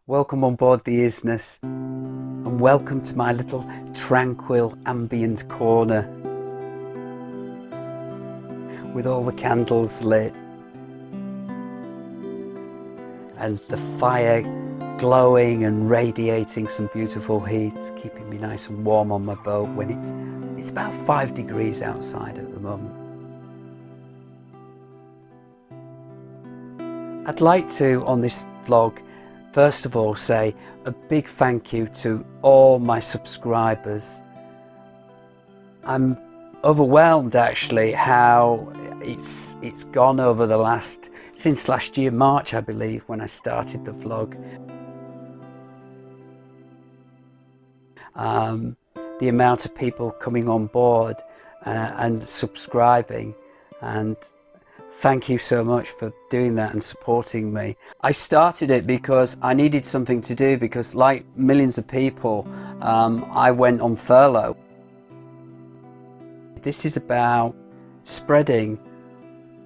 Welcome on board the isness, and welcome to my little tranquil ambient corner with all the candles lit and the fire glowing and radiating some beautiful heat, keeping me nice and warm on my boat when it's about 5 degrees outside at the moment. I'd like to, on this vlog, first of all say a big thank you to all my subscribers. I'm overwhelmed actually how it's gone over the since last year March, I believe, when I started the vlog. The amount of people coming on board and subscribing, and thank you so much for doing that and supporting me. I started it because I needed something to do, because like millions of people, I went on furlough. This is about spreading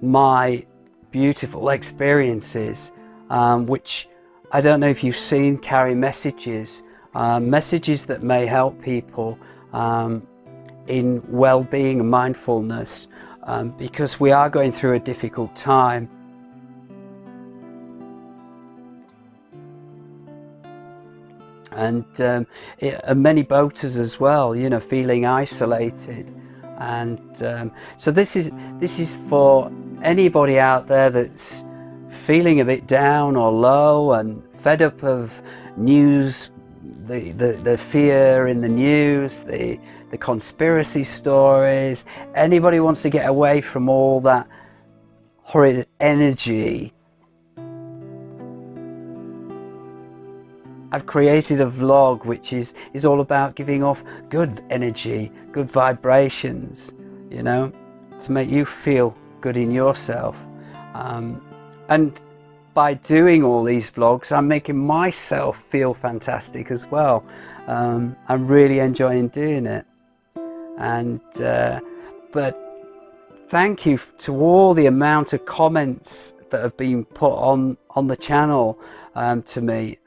my beautiful experiences, which I don't know if you've seen, carry messages that may help people in well-being and mindfulness, because we are going through a difficult time. And many boaters as well, you know, feeling isolated. And so this is for anybody out there that's feeling a bit down or low and fed up of news, the fear in the news, the conspiracy stories. Anybody wants to get away from all that horrid energy. I've created a vlog which is all about giving off good energy, good vibrations, you know, to make you feel good in yourself. And by doing all these vlogs, I'm making myself feel fantastic as well. I'm really enjoying doing it. And but thank you to all the amount of comments that have been put on the channel to me.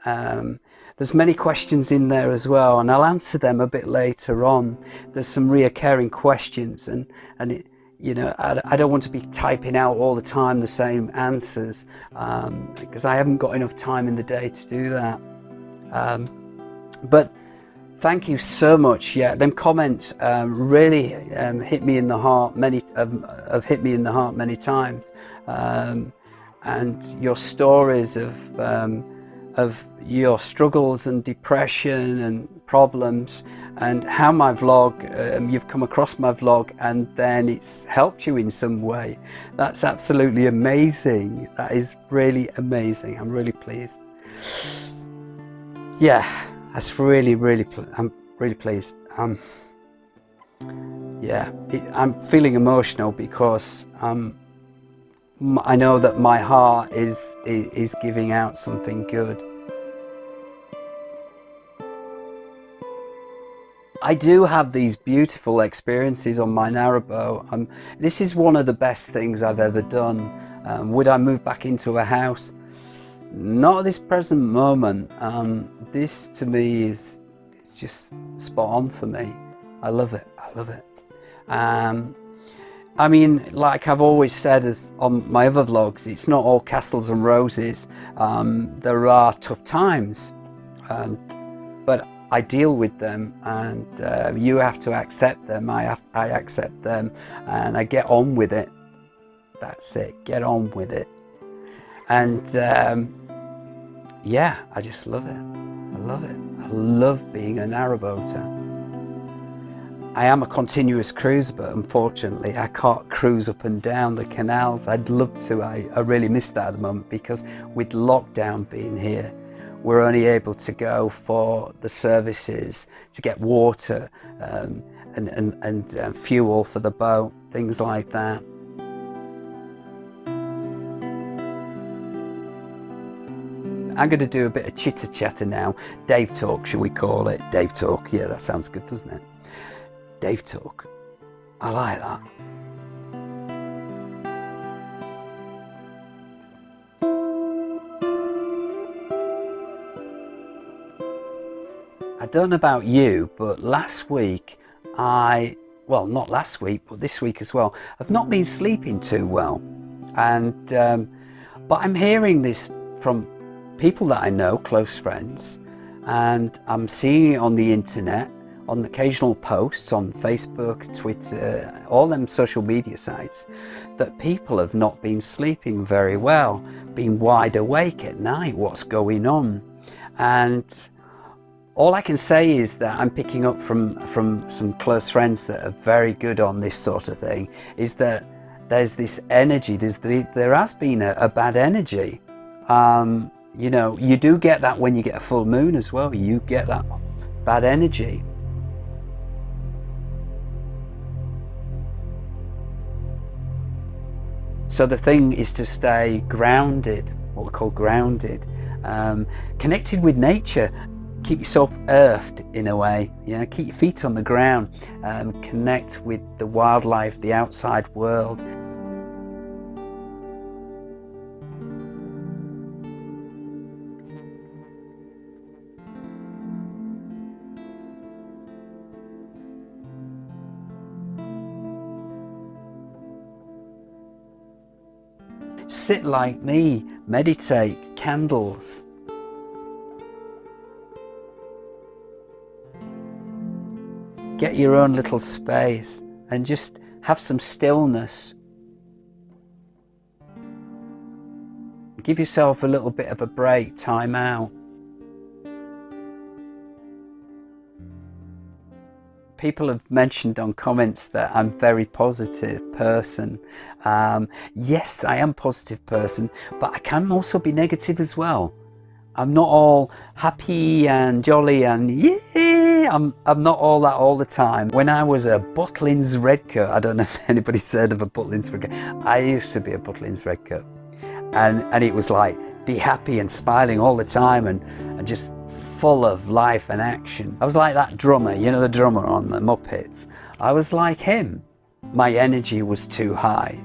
There's many questions in there as well, and I'll answer them a bit later on. There's some reoccurring questions, and it, you know, I don't want to be typing out all the time the same answers, because I haven't got enough time in the day to do that. But thank you so much. Yeah, them comments really hit me in the heart. Have hit me in the heart many times, and your stories of your struggles and depression and problems, and how my vlog, you've come across my vlog and then it's helped you in some way. That's absolutely amazing. That is really amazing. I'm really pleased. Yeah, that's I'm really pleased. Yeah, I'm feeling emotional because I know that my heart is giving out something good. I do have these beautiful experiences on my narrowboat. This is one of the best things I've ever done. Would I move back into a house? Not at this present moment. This to me it's just spot on for me. I love it. I love it. I mean, like I've always said on my other vlogs, it's not all castles and roses. There are tough times, but I deal with them, and you have to accept them. I accept them, and I get on with it. That's it. Get on with it. And yeah, I just love it. I love it. I love being a narrowboater. I am a continuous cruiser, but unfortunately I can't cruise up and down the canals. I'd love to. I really miss that at the moment, because with lockdown being here, we're only able to go for the services to get water and fuel for the boat, things like that. I'm going to do a bit of chitter chatter now. Dave talk, shall we call it? Dave talk. Yeah, that sounds good, doesn't it? Dave talk. I like that. I don't know about you, but last week well, not last week, but this week as well, I've not been sleeping too well. And but I'm hearing this from people that I know, close friends, and I'm seeing it on the internet, on occasional posts on Facebook, Twitter, all them social media sites, that people have not been sleeping very well, being wide awake at night. What's going on? And all I can say is that I'm picking up from some close friends that are very good on this sort of thing, is that there's this energy, there has been a bad energy. You know, you do get that when you get a full moon as well. You get that bad energy. So the thing is to stay grounded, what we call grounded, connected with nature. Keep yourself earthed in a way, you know, keep your feet on the ground, connect with the wildlife, the outside world. Sit like me, meditate, candles. Get your own little space and just have some stillness. Give yourself a little bit of a break, time out. People have mentioned on comments that I'm a very positive person. Yes, I am a positive person, but I can also be negative as well. I'm not all happy and jolly and yeah, I'm not all that all the time. When I was a Butlins Redcoat, I don't know if anybody's heard of a Butlins Redcoat. I used to be a Butlins Redcoat, and it was like be happy and smiling all the time and just full of life and action. I was like that drummer, you know, the drummer on the Muppets. I was like him. My energy was too high.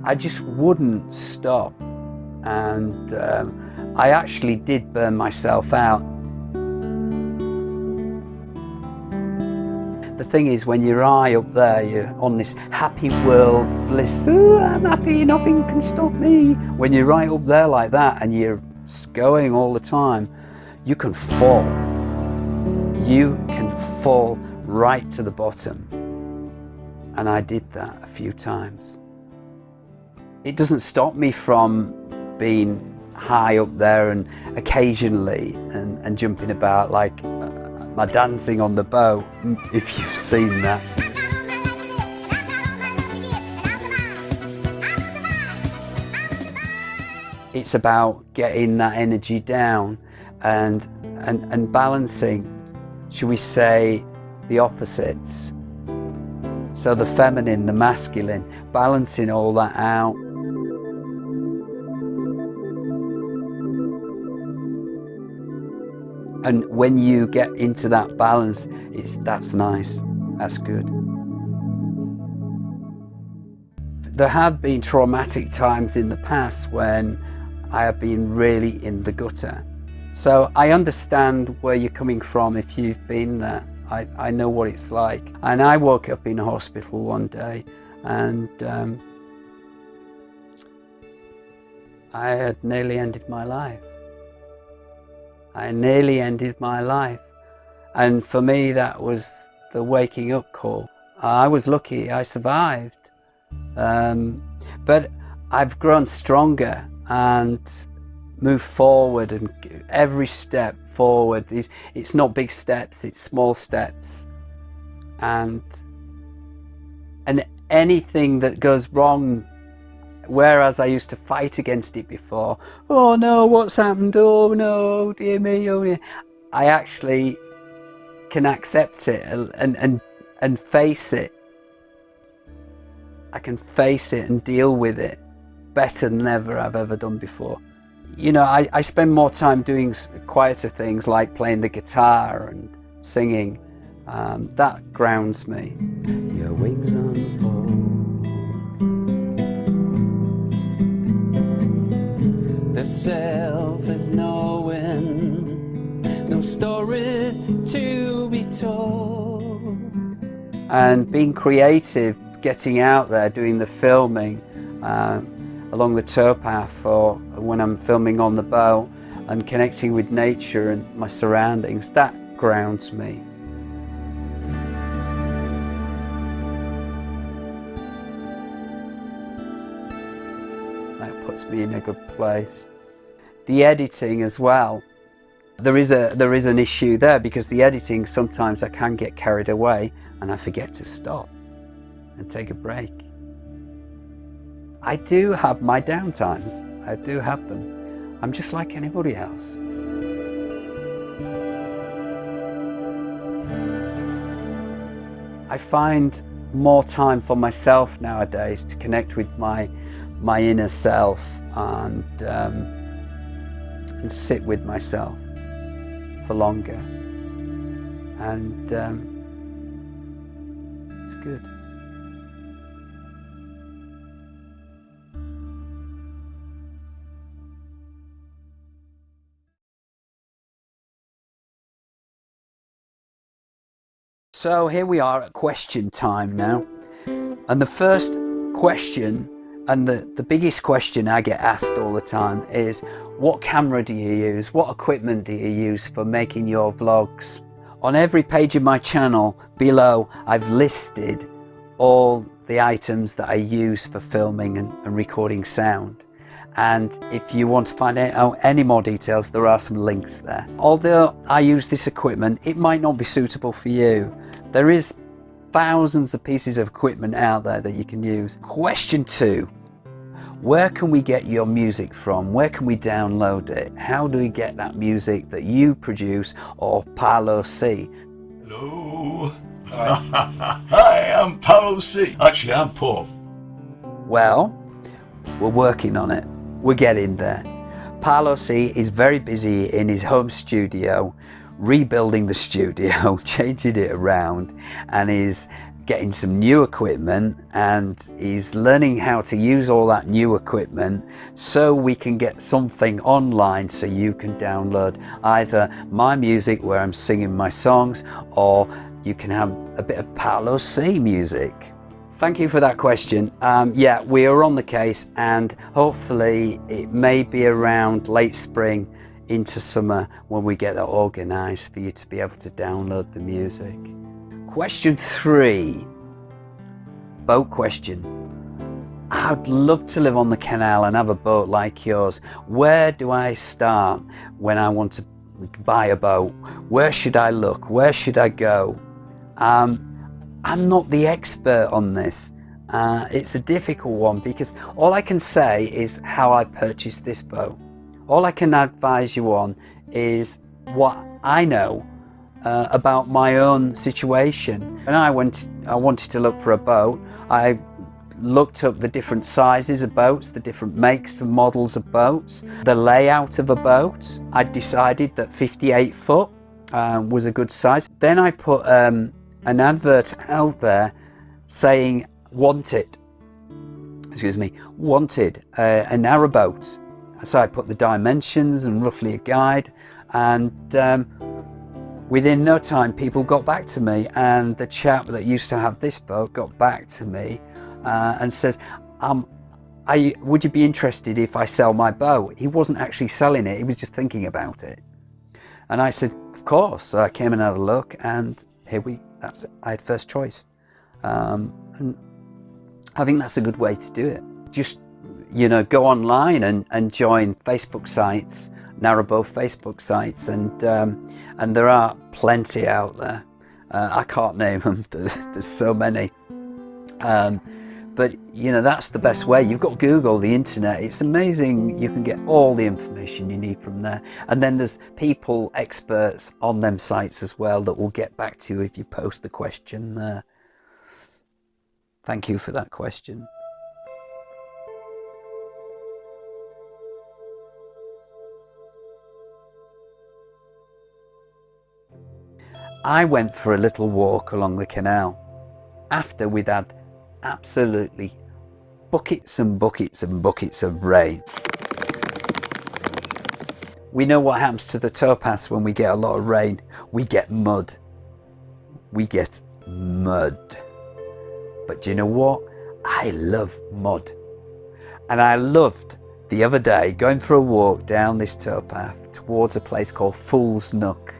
I just wouldn't stop, and I actually did burn myself out. The thing is, when you're high up there, you're on this happy world bliss. Oh, I'm happy, nothing can stop me. When you're right up there like that and you're going all the time, you can fall. You can fall right to the bottom. And I did that a few times. It doesn't stop me from being high up there and occasionally and jumping about like my dancing on the boat, if you've seen that. It's about getting that energy down and balancing, should we say, the opposites. So the feminine, the masculine, balancing all that out. And when you get into that balance, that's nice, that's good. There have been traumatic times in the past when I have been really in the gutter. So I understand where you're coming from if you've been there. I know what it's like. And I woke up in a hospital one day and I had nearly ended my life. I nearly ended my life. And for me, that was the waking up call. I was lucky, I survived. But I've grown stronger and moved forward, and every step forward it's not big steps, it's small steps. And anything that goes wrong, whereas I used to fight against it before, oh no, what's happened, oh no, dear me, oh dear, I actually can accept it and face it. I can face it and deal with it better than ever I've ever done before. You know, I spend more time doing quieter things like playing the guitar and singing. That grounds me. Your wings unfold. The self is knowing. No stories to be told. And being creative, getting out there, doing the filming along the towpath, or when I'm filming on the boat, and connecting with nature and my surroundings, that grounds me. That puts me in a good place. The editing as well. There is an issue there, because the editing, sometimes I can get carried away and I forget to stop and take a break. I do have my downtimes. I do have them. I'm just like anybody else. I find more time for myself nowadays to connect with my inner self and sit with myself for longer, and it's good. So here we are at question time now, and the first question, and the biggest question I get asked all the time, is what camera do you use? What equipment do you use for making your vlogs? On every page of my channel below, I've listed all the items that I use for filming and recording sound. And if you want to find out any more details, there are some links there. Although I use this equipment, it might not be suitable for you. There is thousands of pieces of equipment out there that you can use. Question 2. Where can we get your music from? Where can we download it? How do we get that music that you produce or Paolo C? Hello. Hi, I'm Paolo C. Actually, I'm Paul. Well, we're working on it. We're getting there. Paolo C is very busy in his home studio, rebuilding the studio, changing it around, and is getting some new equipment, and he's learning how to use all that new equipment so we can get something online so you can download either my music where I'm singing my songs, or you can have a bit of Paolo C music. Thank you for that question. Yeah, we are on the case, and hopefully it may be around late spring into summer when we get that organised for you to be able to download the music. Question 3, boat question. I'd love to live on the canal and have a boat like yours. Where do I start when I want to buy a boat? Where should I look? Where should I go? I'm not the expert on this. It's a difficult one, because all I can say is how I purchased this boat. All I can advise you on is what I know about my own situation. When I wanted to look for a boat, I looked up the different sizes of boats, the different makes and models of boats, the layout of a boat. I decided that 58 foot was a good size. Then I put an advert out there saying wanted a narrowboat. So I put the dimensions and roughly a guide, and within no time people got back to me, and the chap that used to have this boat got back to me and says, would you be interested if I sell my boat? He wasn't actually selling it, he was just thinking about it. And I said, of course. So I came and had a look, and that's it. I had first choice. And I think that's a good way to do it. Just, go online and join Facebook sites, Narrowboat Facebook sites, and there are plenty out there. I can't name them, there's so many. But that's the best way. You've got Google, the internet. It's amazing. You can get all the information you need from there. And then there's people, experts on them sites as well, that will get back to you if you post the question there. Thank you for that question. I went for a little walk along the canal after we'd had absolutely buckets and buckets and buckets of rain. We know what happens to the towpaths when we get a lot of rain. we get mud. We get mud. But do you know what? I love mud. And I loved the other day going for a walk down this towpath towards a place called Fool's Nook.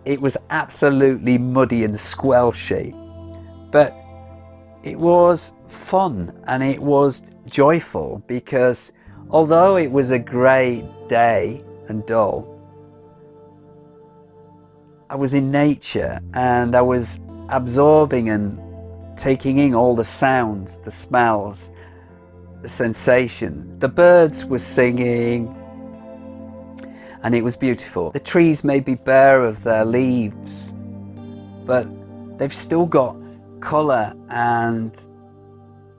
It was absolutely muddy and squelchy, but it was fun and it was joyful, because although it was a grey day and dull, I was in nature and I was absorbing and taking in all the sounds, the smells, the sensations. The birds were singing and it was beautiful. The trees may be bare of their leaves, but they've still got colour and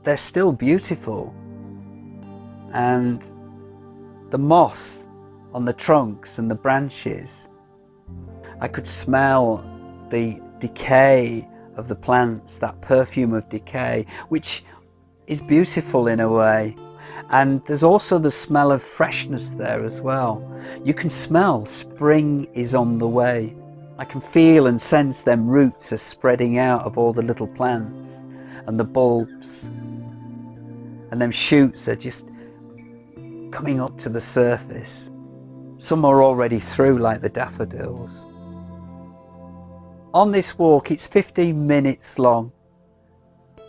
they're still beautiful. And the moss on the trunks and the branches, I could smell the decay of the plants, that perfume of decay, which is beautiful in a way. And there's also the smell of freshness there as well. You can smell spring is on the way. I can feel and sense them roots are spreading out of all the little plants and the bulbs, and them shoots are just coming up to the surface. Some are already through, like the daffodils. On this walk, it's 15 minutes long.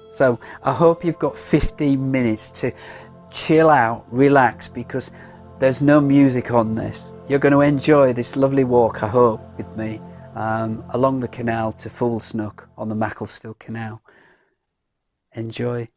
So I hope you've got 15 minutes to chill out, relax, because there's no music on this. You're going to enjoy this lovely walk, I hope, with me along the canal to Fool's Nook on the Macclesfield Canal. Enjoy.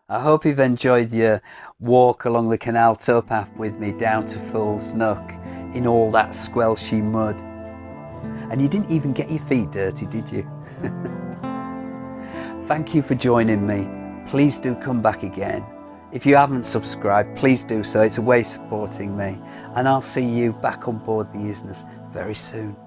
I hope you've enjoyed your walk along the canal towpath with me down to Fool's Nook in all that squelchy mud. And you didn't even get your feet dirty, did you? Thank you for joining me. Please do come back again. If you haven't subscribed, please do so. It's a way of supporting me. And I'll see you back on board the isness very soon.